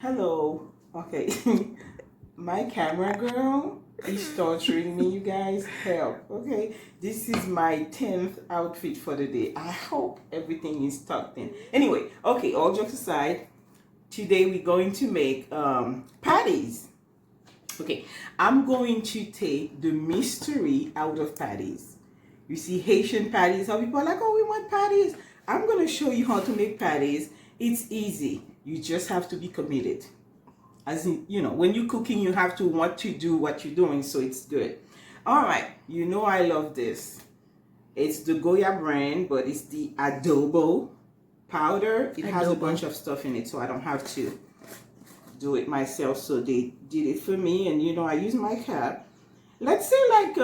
Hello. Okay. My camera girl is torturing me, you guys. Help. Okay. This is my 10th outfit for the day. I hope everything is tucked in. Anyway, okay, all jokes aside, today we're going to make patties. Okay, I'm going to take the mystery out of patties. You see, Haitian patties, how people are like, oh, we want patties. I'm going to show you how to make patties. It's easy. You just have to be committed. As in, when you're cooking, you have to want to do what you're doing, so it's good. All right, I love this. It's the Goya brand, but it's the adobo powder. It has a bunch of stuff in it, so I don't have to do it myself. So they did it for me, and I use my cap. Let's say like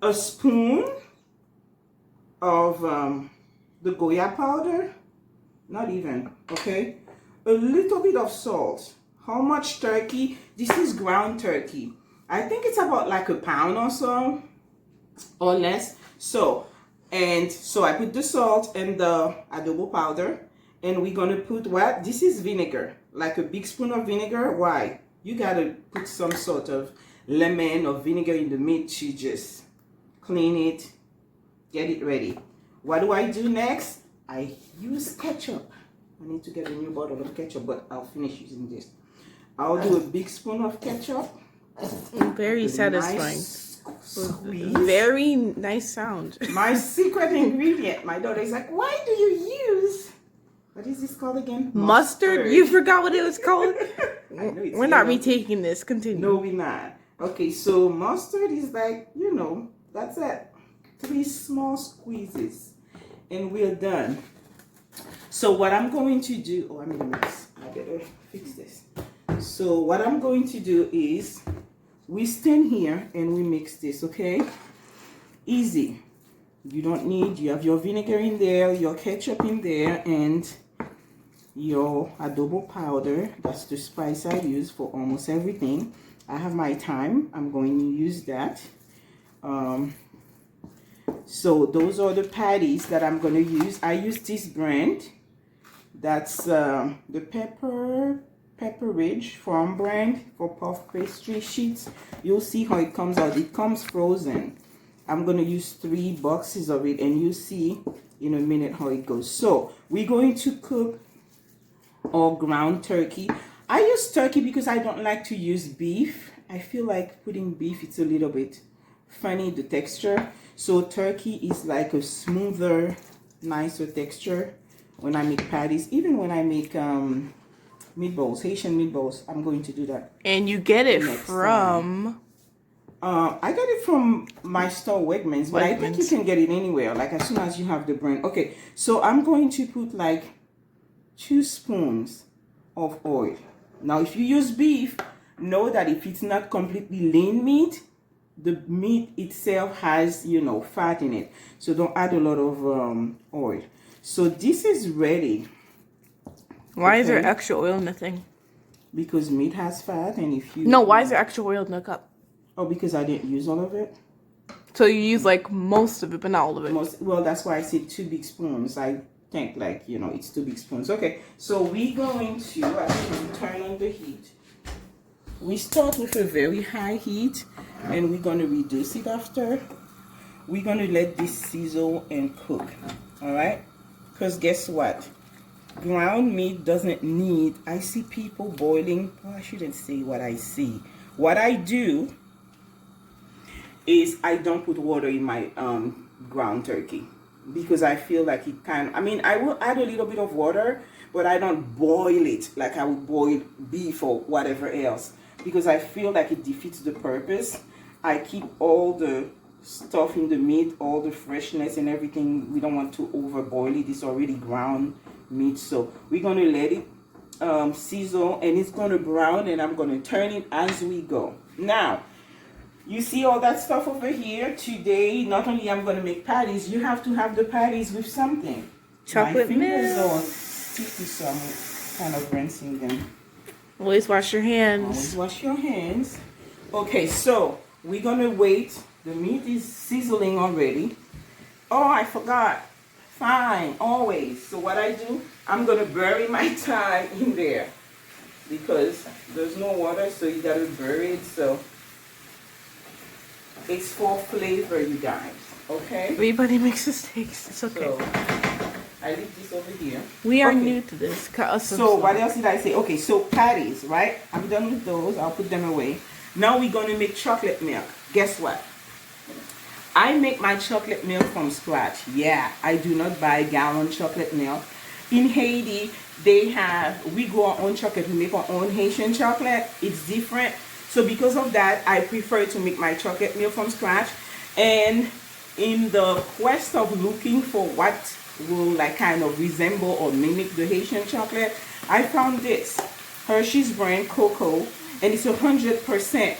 a spoon of the Goya powder. Not even, okay? A little bit of salt. How much turkey? This is ground turkey. I think it's about like a pound or so, or less. So I put the salt and the adobo powder, and we're gonna put what? This is vinegar, like a big spoon of vinegar. Why? You gotta put some sort of lemon or vinegar in the meat to just clean it, get it ready. What do I do next? I use ketchup. I need to get a new bottle of ketchup, but I'll finish using this. I'll do a big spoon of ketchup. Very satisfying. Squeeze. Very nice sound. My secret ingredient. My daughter is like, why do you use, what is this called again? Mustard? You forgot what it was called? We're not yellow. retaking this. Continue. No, we're not. Okay, so mustard is like, that's it. 3 small squeezes. And we're done. So what I'm going to do, I made a mess. I better fix this. So what I'm going to do is we stand here and we mix this, okay? Easy. You have your vinegar in there, your ketchup in there, and your adobo powder. That's the spice I use for almost everything. I have my thyme. I'm going to use that. So those are the patties that I'm going to use. I use this brand. That's the Pepper Ridge Farm brand for puff pastry sheets. You'll see how it comes out. It comes frozen. I'm going to use 3 boxes of it, and you'll see in a minute how it goes. So we're going to cook our ground turkey. I use turkey because I don't like to use beef. I feel like putting beef, it's a little bit funny, the texture. So turkey is like a smoother, nicer texture when I make patties. Even when I make meatballs, Haitian meatballs, I'm going to do that. And you get it from? I got it from my store, Wegmans, but I think you can get it anywhere, like as soon as you have the brand. Okay, so I'm going to put like 2 spoons of oil. Now, if you use beef, know that if it's not completely lean meat, the meat itself has, fat in it. So don't add a lot of oil. So this is ready. Why is there extra oil in the thing? Because meat has fat, and if you... No, why is there extra oil in the cup? Oh, because I didn't use all of it. So you use like most of it, but not all of it. Well, that's why I said 2 big spoons. I think it's 2 big spoons. Okay, so we're going to actually turn on the heat. We start with a very high heat, and we're going to reduce it after. We're going to let this sizzle and cook, all right? Because guess what? Ground meat doesn't need, I see people boiling. Well, I shouldn't say what I see. What I do is I don't put water in my ground turkey because I feel like it I will add a little bit of water, but I don't boil it like I would boil beef or whatever else, because I feel like it defeats the purpose. I keep all the stuff in the meat, all the freshness and everything. We don't want to overboil it. It's already ground meat, so we're going to let it sizzle, and it's going to brown, and I'm going to turn it as we go. Now, you see all that stuff over here. Today, not only I'm going to make patties, you have to have the patties with something. Chocolate milk. My fingers are sticky, so I'm kind of rinsing them. Always wash your hands. Always wash your hands. Okay, so we're going to wait. The meat is sizzling already. Oh, I forgot. Fine, always. So what I do, I'm gonna bury my thyme in there because there's no water, so you gotta bury it. So it's for flavor, you guys. Okay. Everybody makes mistakes. It's okay. So I leave this over here. We are Okay. new to this. Cut us some So what slack. else did I say? Okay, so patties, right? I'm done with those. I'll put them away. Now we're gonna make chocolate milk. Guess what? I make my chocolate milk from scratch. Yeah, I do not buy gallon chocolate milk. In Haiti, we grow our own chocolate. We make our own Haitian chocolate. It's different. So because of that, I prefer to make my chocolate milk from scratch. And in the quest of looking for what will like kind of resemble or mimic the Haitian chocolate, I found this Hershey's brand cocoa, and it's 100%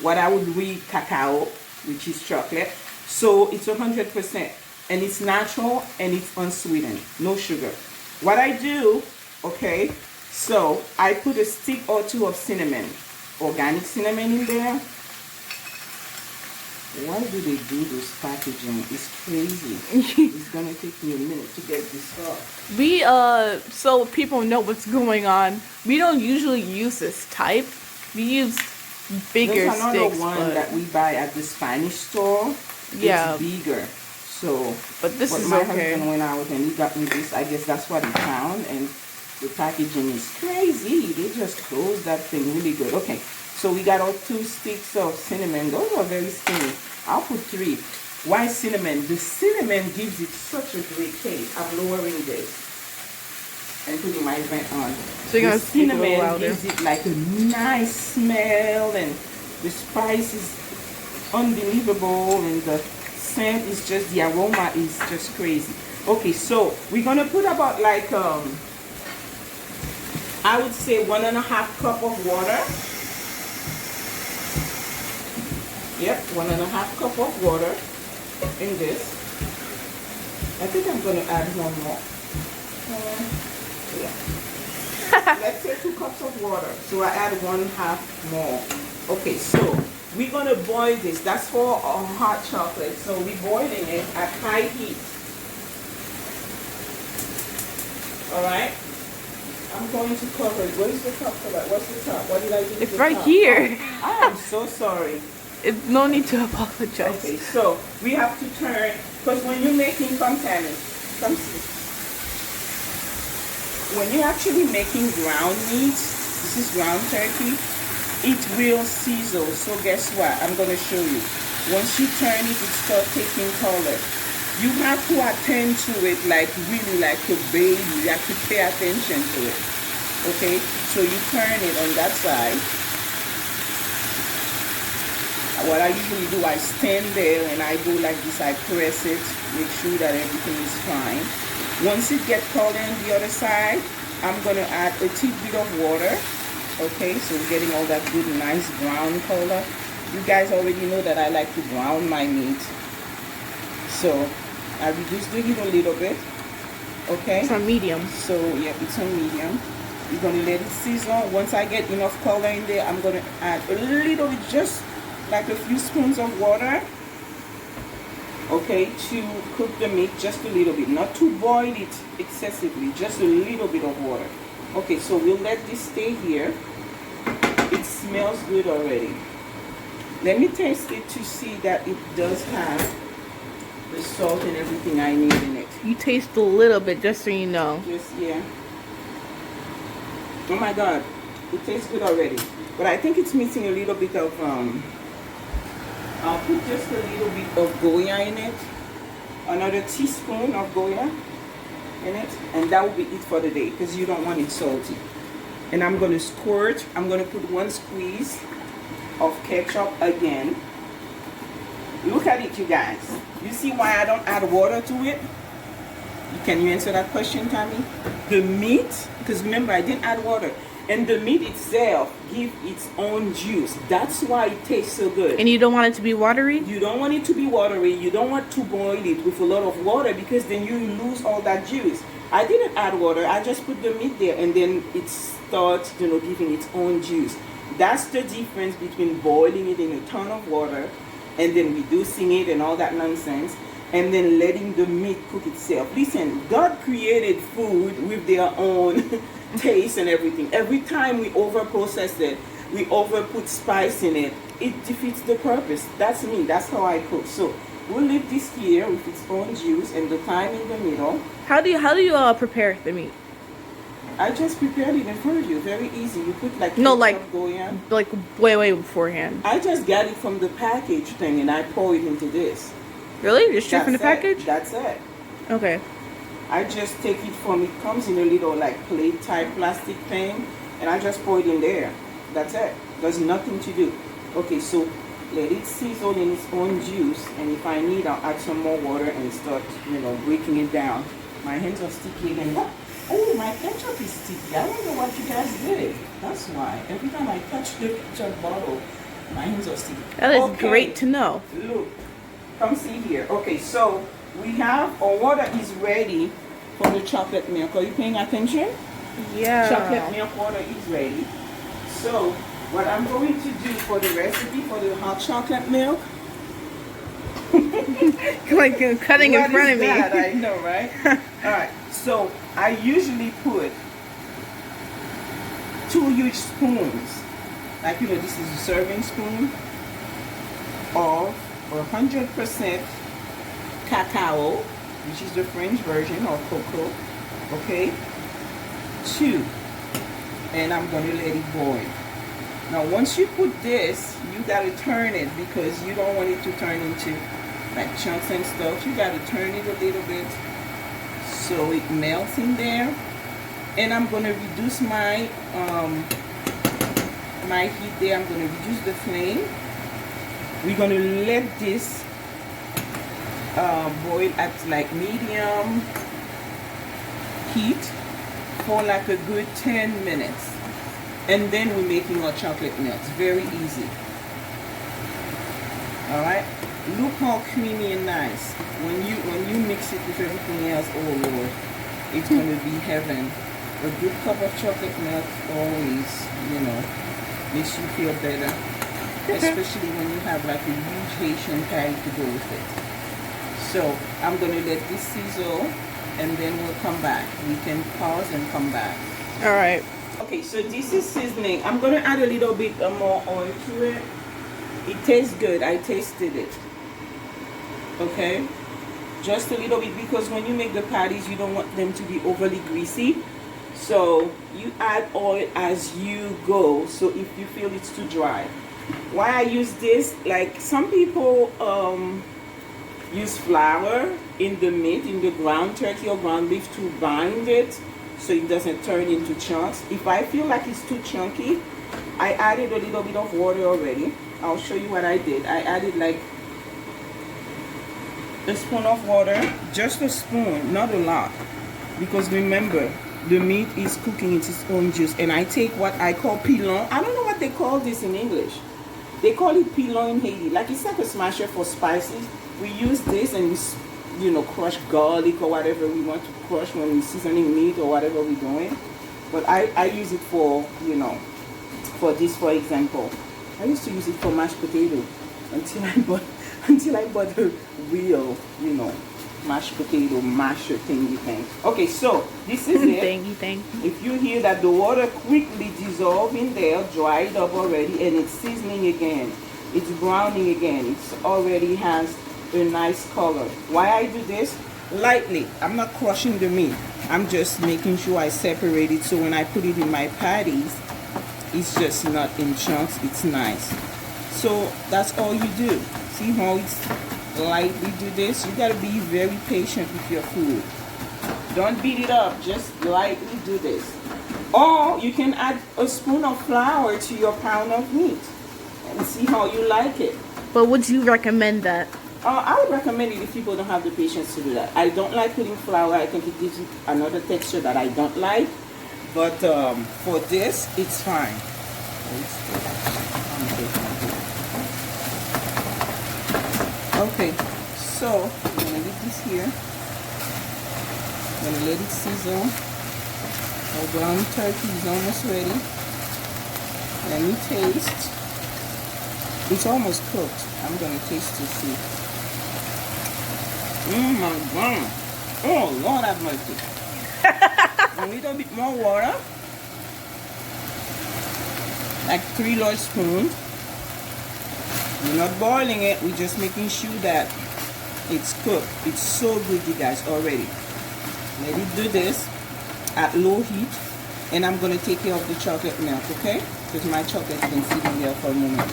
what I would read cacao, which is chocolate. So it's 100%, and it's natural and it's unsweetened, no sugar. What I do, okay, so I put a stick or two of cinnamon, organic cinnamon in there. Why do they do this packaging? It's crazy. It's gonna take me a minute to get this off. We so people know what's going on. We don't usually use this type. We use bigger There's another sticks. one But, that we buy at the Spanish store. yeah, It's bigger. So, but this is my okay. husband went out and he got me this. I guess that's what he found, and the packaging is crazy. They just close that thing really good. Okay, so we got our 2 sticks of cinnamon. Those are very skinny. I'll put 3. Why cinnamon? The cinnamon gives it such a great taste. I'm lowering this and putting my vent on. So you're The gonna speak a little cinnamon louder. gives it like a nice smell, and the spice is unbelievable, and the scent is just, the aroma is just crazy. Okay, so we're gonna put about like I would say 1.5 cup of water. Yep, 1.5 cup of water in this. I think I'm gonna add one more. Yeah. Let's say 2 cups of water. So I add 1/2 more. Okay, so we're gonna boil this. That's for our hot chocolate. So we're boiling it at high heat. Alright? I'm going to cover it. Where's the top for that? What's the top? What did I do? with It's the right top? here. I am so sorry. It's no need to apologize. Okay, so we have to turn, because when you're making, come Tammy, come see. When you're actually making ground meat, this is ground turkey, it will sizzle. So guess what? I'm going to show you. Once you turn it, it starts taking color. You have to attend to it like really like a baby. You have to pay attention to it. Okay, so you turn it on that side. What I usually do, I stand there and I go like this, I press it, make sure that everything is fine. Once it gets color on the other side, I'm going to add a teaspoon of water. Okay, so we're getting all that good, nice brown color. You guys already know that I like to brown my meat. So I reduce the heat a little bit. Okay. It's on medium. So yeah, it's on medium. You're going to let it sizzle. Once I get enough color in there, I'm going to add a little bit, just like a few spoons of water, okay, to cook the meat just a little bit, not to boil it excessively, just a little bit of water. Okay, so we'll let this stay here. It smells good already. Let me taste it to see that it does have the salt and everything I need in it. You taste a little bit, just so you know. Just, yeah. Oh my God, it tastes good already. But I think it's missing a little bit of I'll put just a little bit of Goya in it, another teaspoon of Goya in it, and that will be it for the day because you don't want it salty. And I'm going to squirt, I'm going to put 1 squeeze of ketchup again. Look at it, you guys. You see why I don't add water to it? Can you answer that question, Tammy? The meat, because remember I didn't add water. And the meat itself gives its own juice. That's why it tastes so good. And you don't want it to be watery? You don't want it to be watery. You don't want to boil it with a lot of water because then you lose all that juice. I didn't add water. I just put the meat there and then it starts, giving its own juice. That's the difference between boiling it in a ton of water and then reducing it and all that nonsense. and then letting the meat cook itself. Listen, God created food with their own taste and everything. Every time we over process it, we over put spice in it, it defeats the purpose. That's me. That's how I cook. So we'll leave this here with its own juice and the thyme in the middle. How do you prepare the meat? I just prepared it in front of you. Very easy. You put like No, like Goya. like way beforehand. I just got it from the package thing and I pour it into this. Really? Just straight from the That's package? it. That's it. Okay. I just take it from, it comes in a little like plate type plastic thing, and I just pour it in there. That's it. There's nothing to do. Okay, so let it sizzle in its own juice, and if I need, I'll add some more water and start, breaking it down. My hands are sticky again. Oh, my ketchup is sticky. I don't know what you guys did. That's why. Every time I touch the ketchup bottle, my hands are sticky. That is great to know. Look, come see here. Okay, so we have, our water is ready for the chocolate milk. Are you paying attention? Yeah. Chocolate milk water is ready. So what I'm going to do for the recipe for the hot chocolate milk. Like cutting in front of me. I know, right? All right. So I usually put 2 huge spoons. Like, this is a serving spoon of 100% cacao, which is the French version of cocoa. Okay. 2. And I'm going to let it boil. Now, once you put this, you got to turn it because you don't want it to turn into like chunks and stuff. You got to turn it a little bit so it melts in there. And I'm going to reduce my my heat there. I'm going to reduce the flame. We're going to let this boil at like medium heat for like a good 10 minutes. And then we're making our chocolate milk. It's very easy. Alright? Look how creamy and nice. When you mix it with everything else, oh Lord, it's going to be heaven. A good cup of chocolate milk always, makes you feel better. Especially when you have like a huge Haitian patty to go with it. So I'm going to let this sizzle and then we'll come back. We can pause and come back. Alright. Okay, so this is seasoning. I'm going to add a little bit more oil to it. It tastes good. I tasted it. Okay? Just a little bit because when you make the patties, you don't want them to be overly greasy. So you add oil as you go. So if you feel it's too dry. Why I use this, like some people use flour in the meat, in the ground turkey or ground beef to bind it so it doesn't turn into chunks. If I feel like it's too chunky, I added a little bit of water already. I'll show you what I did. I added like a spoon of water, just a spoon, not a lot, because remember the meat is cooking in its own juice. And I take what I call pilon. I don't know what they call this in English. They call it pilon in Haiti. Like it's like a smasher for spices. We use this and we crush garlic or whatever we want to crush when we're seasoning meat or whatever we're doing. But I use it for, for this, for example. I used to use it for mashed potato until I bought the real, mashed potato masher thingy thing. Okay, so this is it. Thingy thing. If you hear that the water quickly dissolve in there, dried up already, and it's seasoning again, it's browning again, it already has a nice color. Why I do this? Lightly. I'm not crushing the meat. I'm just making sure I separate it so when I put it in my patties, it's just not in chunks. It's nice. So that's all you do. See how it's lightly do this? You gotta be very patient with your food. Don't beat it up. Just lightly do this. Or you can add a spoon of flour to your pound of meat and see how you like it. But would you recommend that? I would recommend it if people don't have the patience to do that. I don't like putting flour. I think it gives you another texture that I don't like. But for this, it's fine. Okay, so I'm gonna leave this here. I'm gonna let it sizzle. Our brown turkey is almost ready. Let me taste. It's almost cooked. I'm gonna taste to see. Oh my God. Oh Lord have mercy. A little bit more water. Like 3 large spoons. We're not boiling it, we're just making sure that it's cooked. It's so good, you guys, already. Let it do this at low heat, and I'm gonna take care of the chocolate milk, okay? Because my chocolate's been sitting there for a moment.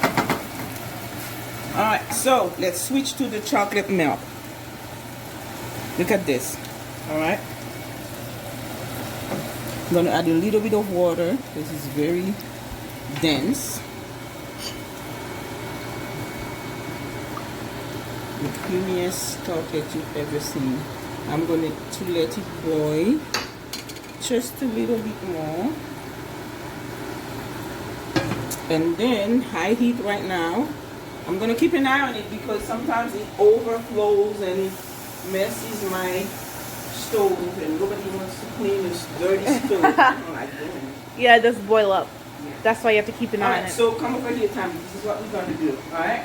Alright, so let's switch to the chocolate milk. Look at this. Alright. I'm gonna add a little bit of water. This is very dense. The creamiest chocolate you've ever seen. I'm going to let it boil just a little bit more. And then high heat right now. I'm going to keep an eye on it because sometimes it overflows and it messes my stove and nobody wants to clean this dirty stove. I don't like doing it. Yeah, it does boil up. Yeah. That's why you have to keep an eye on it. So come over here, Tammy. This is what we're going to do. Alright?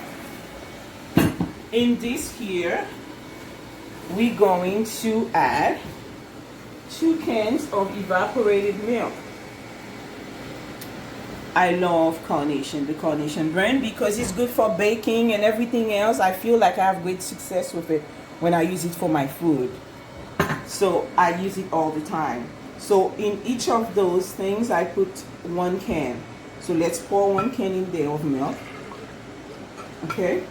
In this here, we're going to add 2 cans of evaporated milk. I love Carnation, the Carnation brand, because it's good for baking and everything else. I feel like I have great success with it when I use it for my food. So I use it all the time. So in each of those things, I put 1 can. So let's pour 1 can in there of milk. Okay.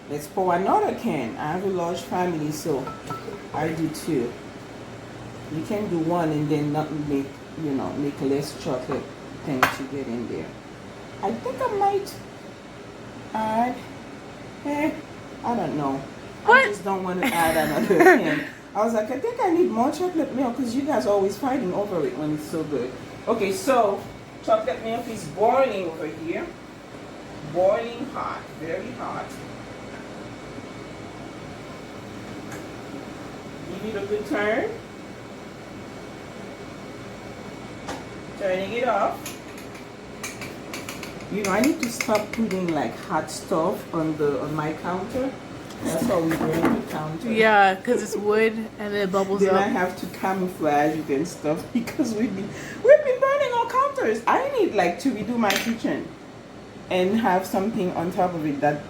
Let's pour another can. I have a large family, so I do 2. You can do 1 and then not make, make less chocolate things to get in there. I think I might add, I don't know. What? I just don't want to add another can. I was like, I think I need more chocolate milk because you guys are always fighting over it when it's so good. Okay, so chocolate milk is boiling over here. Boiling hot, very hot. Give it a good turn. Turning it off. I need to stop putting like hot stuff on my counter. That's how we burn the counter. Yeah, because it's wood and it bubbles then up. I have to camouflage it and stuff because we've been burning our counters. I need like to redo my kitchen and have something on top of it that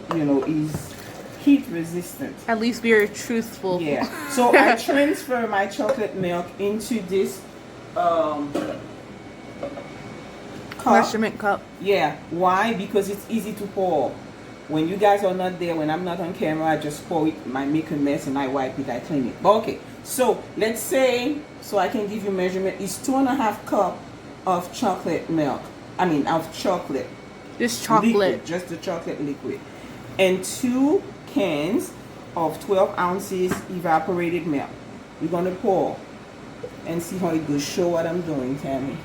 is heat resistant. At least we are truthful. Yeah. So I transfer my chocolate milk into this Measurement cup. Yeah. Why? Because it's easy to pour. When you guys are not there, when I'm not on camera, I just pour it, I make a mess and I wipe it, I clean it. But okay, so let's say, so I can give you measurement, it's 2.5 cups of chocolate milk. Of chocolate. Just chocolate. Liquid, just the chocolate liquid. And 2 cans of 12 ounces evaporated milk. We're going to pour and see how it goes. Show what I'm doing, Tammy.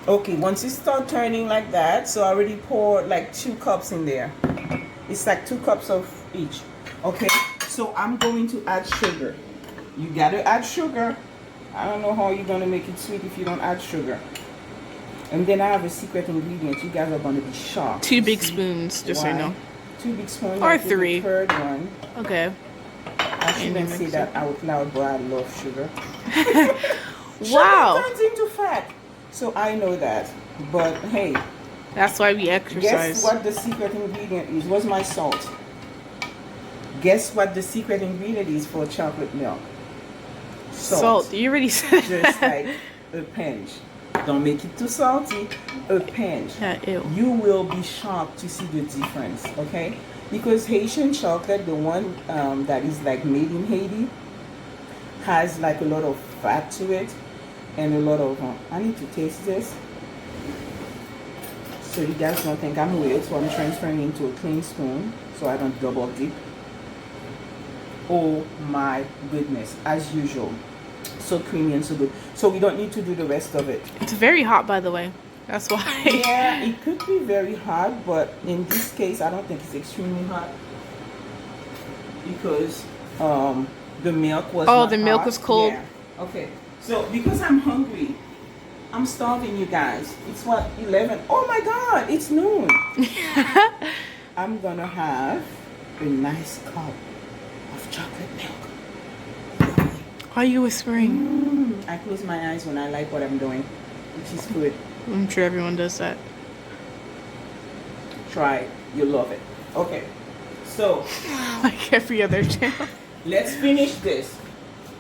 Okay, once it starts turning like that, so I already poured like 2 cups in there. It's like 2 cups of each. Okay, so I'm going to add sugar. You gotta add sugar. I don't know how you're gonna make it sweet if you don't add sugar. And then I have a secret ingredient. You guys are gonna be shocked. 2 big spoons, just so you know. 2 big spoons. Or 3. The third one. Okay. I shouldn't say that out loud, but I love sugar. Wow. Sugar turns into fat. So I know that, but hey, that's why we exercise. Guess what the secret ingredient is? What's my salt? Guess what the secret ingredient is for chocolate milk? Salt. You already said just like a pinch. Don't make it too salty. A pinch. Yeah, ew. You will be shocked to see the difference. Okay, because Haitian chocolate, the one that is like made in Haiti, has like a lot of fat to it. And a lot of I need to taste this so you guys don't think I'm weird. So I'm transferring into a clean spoon so I don't double dip. Oh my goodness, as usual, so creamy and so good. So we don't need to do the rest of it. It's very hot, by the way. That's why. Yeah, it could be very hot, but in this case I don't think it's extremely hot because the milk was the milk hot. Was cold. Yeah. Okay. So, because I'm hungry, I'm starving, you guys. It's what, 11? Oh my God, it's noon. I'm gonna have a nice cup of chocolate milk. Why are you whispering? I close my eyes when I like what I'm doing, which is good. I'm sure everyone does that. Try it. You'll love it. Okay. So, Like every other channel. let's finish this.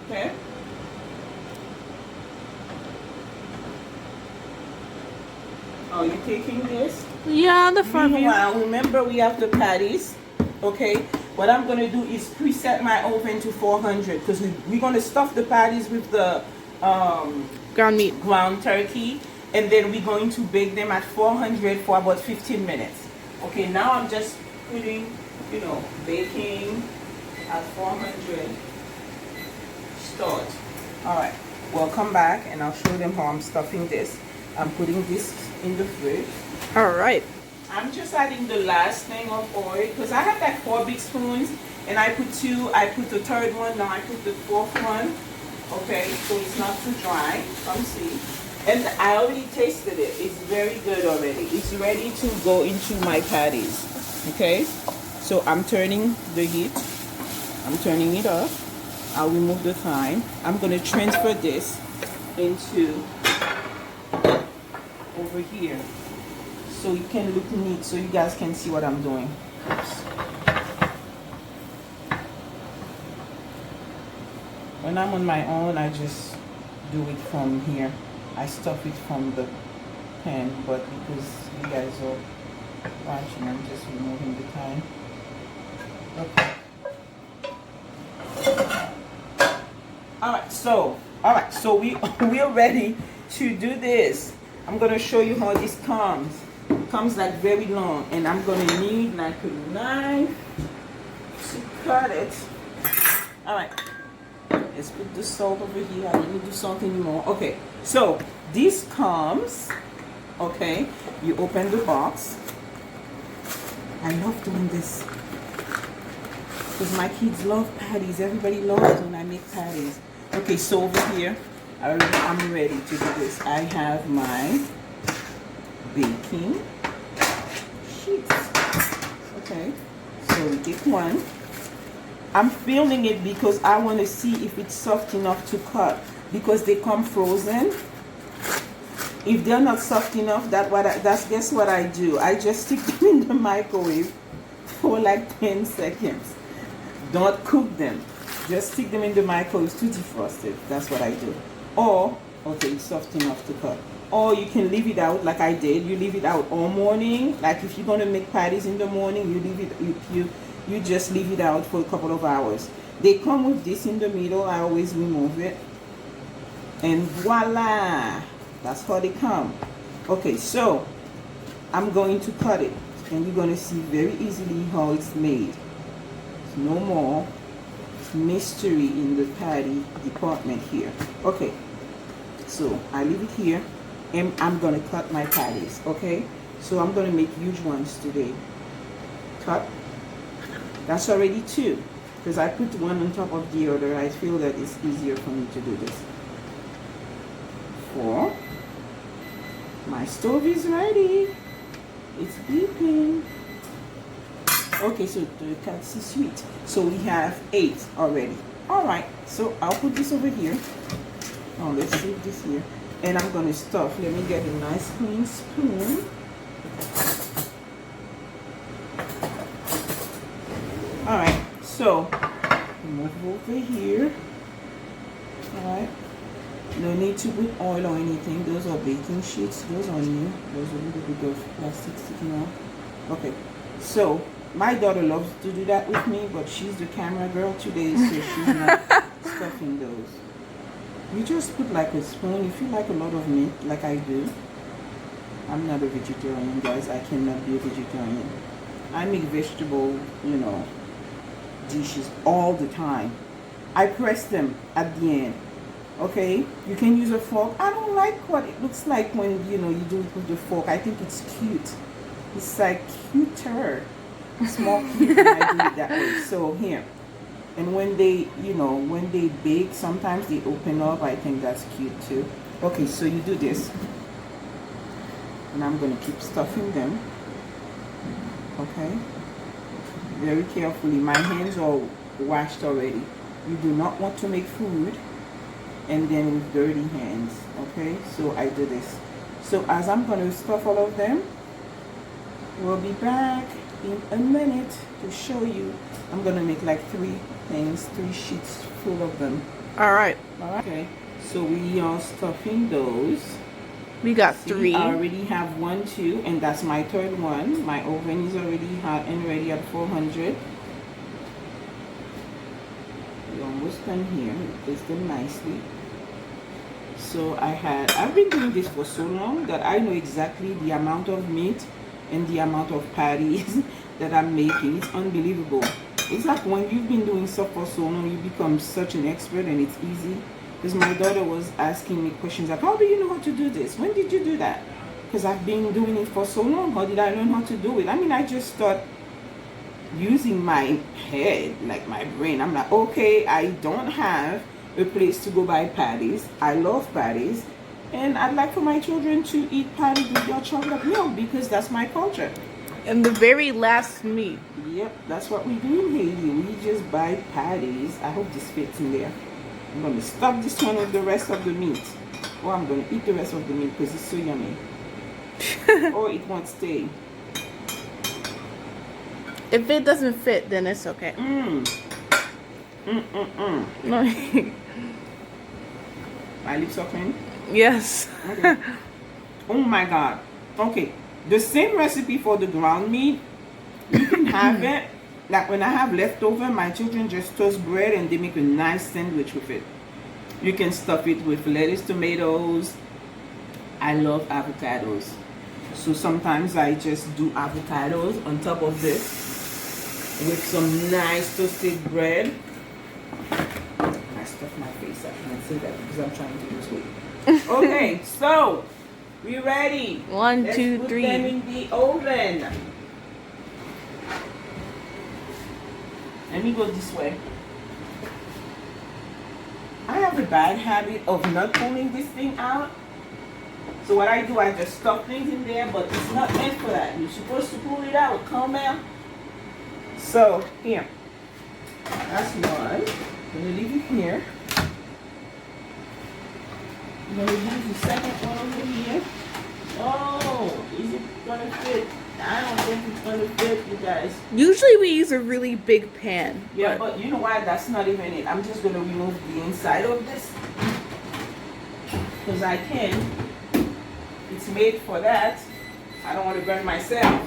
Okay? Oh, you taking this? Yeah, the front view. Meanwhile, remember we have the patties. Okay? What I'm going to do is preset my oven to 400 because we're going to stuff the patties with the Ground meat. ground turkey, and then we're going to bake them at 400 for about 15 minutes. Okay, now I'm just putting, baking at 400 start. Alright, we'll come back and I'll show them how I'm stuffing this. I'm putting this in the fridge. Alright. I'm just adding the last thing of oil because I have like 4 big spoons and I put 2, I put the third one, now I put the 4th one. Okay, so it's not too dry. Come see. And I already tasted it. It's very good already. It's ready to go into my patties. Okay, so I'm turning the heat. I'm turning it off. I'll remove the thyme. I'm going to transfer this into over here so it can look neat so you guys can see what I'm doing. Oops. When I'm on my own, I just do it from here. I stuff it from the pan, but because you guys are watching, I'm just removing the thyme. Okay. Alright, so we're ready to do this. I'm gonna show you how this comes. It comes like very long, and I'm gonna need like a knife to cut it. Alright. Let's put the salt over here. I don't need to do salt anymore. Okay, so this comes, okay, you open the box. I love doing this because my kids love patties. Everybody loves when I make patties. Okay, so over here, I'm ready to do this. I have my baking sheets. Okay, so we take one. I'm filling it because I want to see if it's soft enough to cut because they come frozen. If they're not soft enough, guess what I do? I just stick them in the microwave for like 10 seconds. Don't cook them. Just stick them in the microwave to defrost it. That's what I do. Or, okay, it's soft enough to cut. Or you can leave it out like I did. You leave it out all morning. Like if you're going to make patties in the morning, you leave it, you just leave it out for a couple of hours. They come with this in the middle. I always remove it. And voila! That's how they come. Okay, so I'm going to cut it. And you're going to see very easily how it's made. It's no more mystery in the patty department here. Okay, so I leave it here. And I'm going to cut my patties. Okay, so I'm going to make huge ones today. Cut. That's already 2 because I put one on top of the other. I feel that it's easier for me to do this. 4. My stove is ready. It's beeping. Okay, so the cats is sweet. So we have 8 already. Alright, so I'll put this over here. Oh, let's save this here. And I'm going to stuff. Let me get a nice clean spoon. Alright, so move over here. Alright, no need to put oil or anything. Those are baking sheets. Those are new. There's a little bit of plastic sticking out. Okay, so my daughter loves to do that with me, but she's the camera girl today, so she's not stuffing those. You just put like a spoon. If you like a lot of meat, like I do. I'm not a vegetarian, guys. I cannot be a vegetarian. I make vegetable, dishes all the time. I press them at the end. Okay, you can use a fork. I don't like what it looks like when you do it with the fork. I think it's cute. It's like cuter. It's more cute when I do it that way. So here, and when they bake, sometimes they open up. I think that's cute too. Okay, so you do this, and I'm gonna keep stuffing them. Okay. very carefully. My hands are washed already. You do not want to make food and then with dirty hands, okay? So I do this. So as I'm going to stuff all of them, we'll be back in a minute to show you. I'm going to make like 3 sheets full of them. All right. Okay, so we are stuffing those. We got See, 3. I already have 1, 2, and that's my 3rd one. My oven is already hot and ready at 400. We're almost done here. Place them nicely. So I've been doing this for so long that I know exactly the amount of meat and the amount of patties that I'm making. It's unbelievable. It's like when you've been doing stuff for so long, you become such an expert and it's easy. Because my daughter was asking me questions like, how do you know how to do this? When did you do that? Because I've been doing it for so long. How did I learn how to do it? I mean, I just start using my head, like my brain. I'm like, okay, I don't have a place to go buy patties. I love patties. And I'd like for my children to eat patties with their chocolate milk because that's my culture. And the very last meat. Yep, that's what we do in Haiti. We just buy patties. I hope this fits in there. I'm going to stuff this one with the rest of the meat. Or I'm going to eat the rest of the meat because it's so yummy. Or it won't stay. If it doesn't fit, then it's okay. My lips are clean? Yes. Okay. Oh my God. Okay. The same recipe for the ground meat, you can have it. Like when I have leftover, my children just toast bread and they make a nice sandwich with it. You can stuff it with lettuce, tomatoes. I love avocados. So sometimes I just do avocados on top of this with some nice toasted bread. I stuffed my face. I can't say that because I'm trying to lose weight. Okay, so we ready? 1, Let's 2, put 3. them in the oven. Let me go this way. I have a bad habit of not pulling this thing out. So what I do, I just stuff things in there, but it's not meant for that. You're supposed to pull it out. Come out. So here, that's one. I'm gonna leave it here. I'm gonna use the second one over here. Oh, is it gonna fit? I don't think it's gonna fit, you guys. Usually we use a really big pan. Yeah, but you know what? That's not even it. I'm just gonna remove the inside of this because I can. It's made for that. I don't want to burn myself.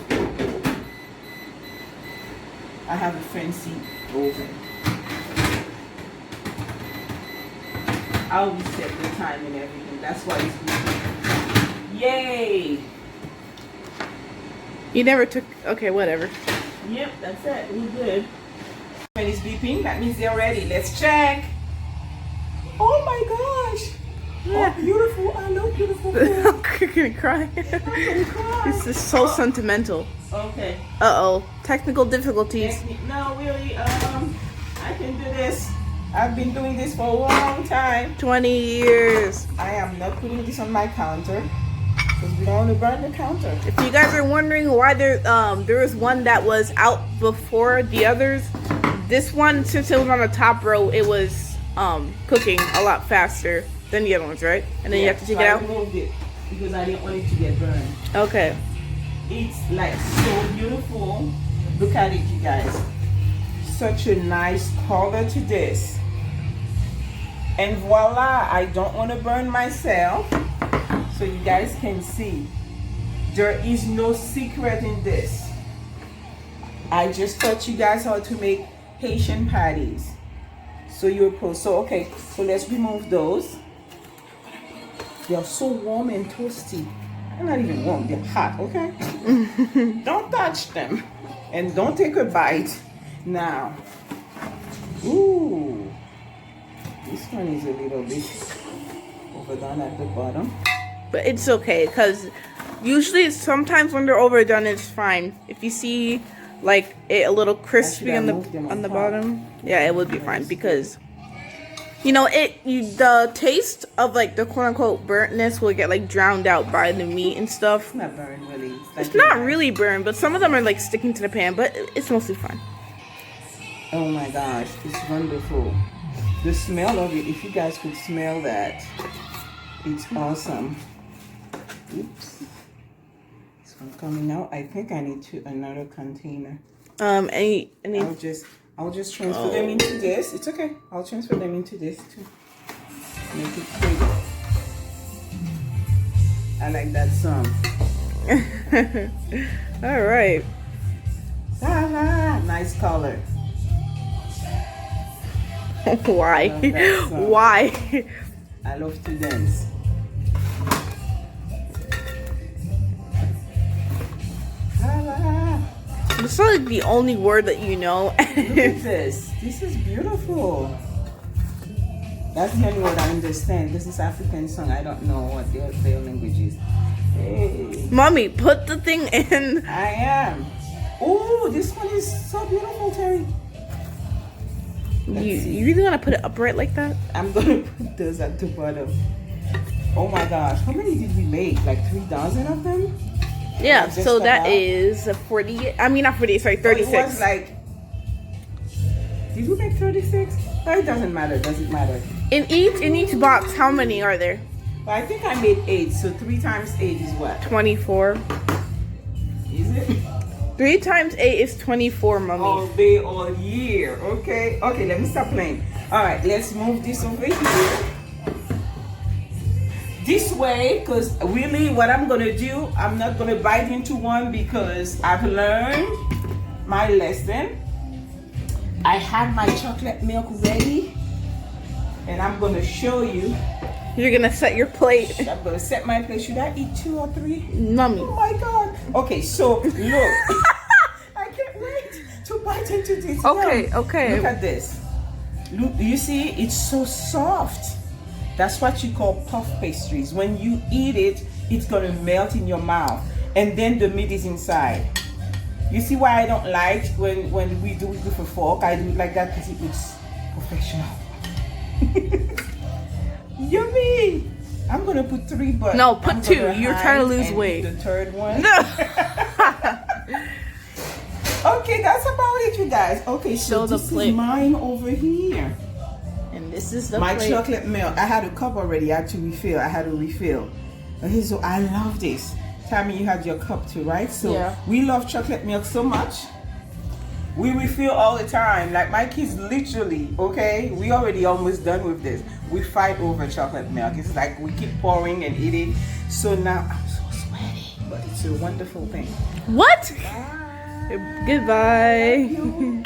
I have a fancy oven. I always set the time and everything. That's why it's good. Yay! You never took. Okay, whatever. Yep, that's it. We're good. When it's beeping, that means they're ready. Let's check. Oh my gosh! Yeah. Oh, beautiful. I love beautiful food. I'm gonna cry. I'm gonna cry. This is so sentimental. Okay. Uh-oh. Technical difficulties. No, really, I can do this. I've been doing this for a long time. 20 years. I am not putting this on my counter because we don't want to burn the counter. If you guys are wondering why there was one that was out before the others, this one, since it was on the top row, it was cooking a lot faster than the other ones, right? And then you have to take it out? I removed it because I didn't want it to get burned. Okay. It's like so beautiful. Look at it, you guys. Such a nice color to this. And voila, I don't want to burn myself. So you guys can see. There is no secret in this. I just taught you guys how to make Haitian patties. So you're supposed, so okay, so let's remove those. They're so warm and toasty. They're not even warm, they're hot, okay? Don't touch them. And don't take a bite. Now, ooh, this one is a little bit overdone at the bottom. But it's okay, because usually sometimes when they're overdone, it's fine. If you see like it a little crispy on the bottom, yeah, it would be fine because you know the taste of like the quote unquote burntness will get like drowned out by the meat and stuff. It's not burned really. It's not really burned, but some of them are like sticking to the pan, but it's mostly fine. Oh my gosh, it's wonderful. The smell of it, if you guys could smell that, it's awesome. Oops. This one coming out. I think I need another container. Any I'll just transfer them into this. It's okay. I'll transfer them into this too. Make it pretty. I like that song. All right. Nice color. Why? Why? I love to dance. It's not like the only word that you know. Look at this. This is beautiful. That's the only word I understand. This is African song. I don't know what their language is. Hey. Mommy, put the thing in. I am. Oh, this one is so beautiful, Terry. You really want to put it upright like that? I'm going to put those at the bottom. Oh my gosh. How many did we make? Like 3,000 of them? Yeah, so that is 40. I mean, not 40, sorry, 36. Oh, it was like, did we make 36? Oh, it doesn't matter. Does it matter? In each box, how many are there? Well, I think I made 8. So 3 times 8 is what? 24. Is it? 3 times 8 is 24, Mommy. All day, all year. Okay. Okay, let me stop playing. All right, let's move this over here. This way, because really what I'm going to do, I'm not going to bite into one because I've learned my lesson. I have my chocolate milk ready and I'm going to show you. You're going to set your plate. I'm going to set my plate. Should I eat 2 or 3? Mommy. Oh my God. Okay, so look. I can't wait to bite into this. Okay, Yum. okay. Look at this. Look, you see, it's so soft. That's what you call puff pastries. When you eat it, it's gonna melt in your mouth, and then the meat is inside. You see why I don't like when we do it with a fork? I do it like that because it looks professional. Yummy! I'm gonna put 3, but no, put 2. You're trying to lose weight. The third one. No. Okay, that's about it, you guys. Okay, so Show the this plate. is mine over here. And this is the My plate. chocolate milk. I had a cup already. I had to refill. Okay, so I love this. Tammy, you had your cup too, right? So yeah. We love chocolate milk so much. We refill all the time. Like my kids literally, okay? We already almost done with this. We fight over chocolate milk. It's like we keep pouring and eating. So now I'm so sweaty, but it's a wonderful thing. What? Bye. Goodbye. Thank you.